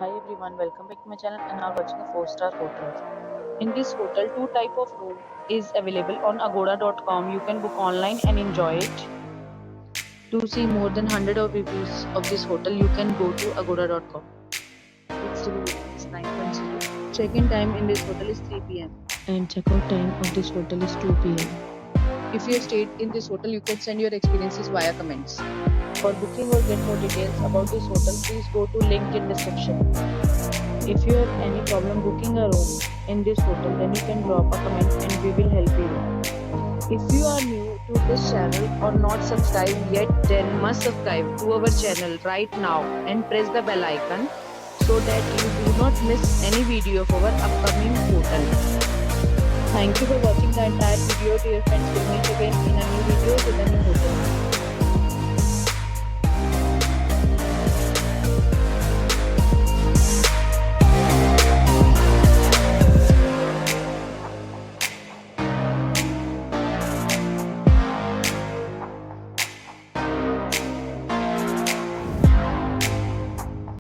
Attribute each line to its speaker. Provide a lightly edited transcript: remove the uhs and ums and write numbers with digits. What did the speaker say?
Speaker 1: Hi everyone, welcome back to my channel and now watching a 4-star hotel. In this hotel, two type of room is available on agoda.com. You can book online and enjoy it. To see more than 100 of reviews of this hotel, you can go to agoda.com. Its review rating is 9.0. Check-in time in this hotel is 3 p.m. and check-out time of this hotel is 2 p.m. If you have stayed in this hotel, you can send your experiences via comments. For booking or get more details about this hotel, please go to link in description. If you have any problem booking a room in this hotel, then you can drop a comment and we will help you. If you are new to this channel or not subscribed yet, then must subscribe to our channel right now and press the bell icon so that you do not miss any video of our upcoming hotel. Thank you for watching the entire video. Dear friends, we'll meet again in a new video with a new hotel.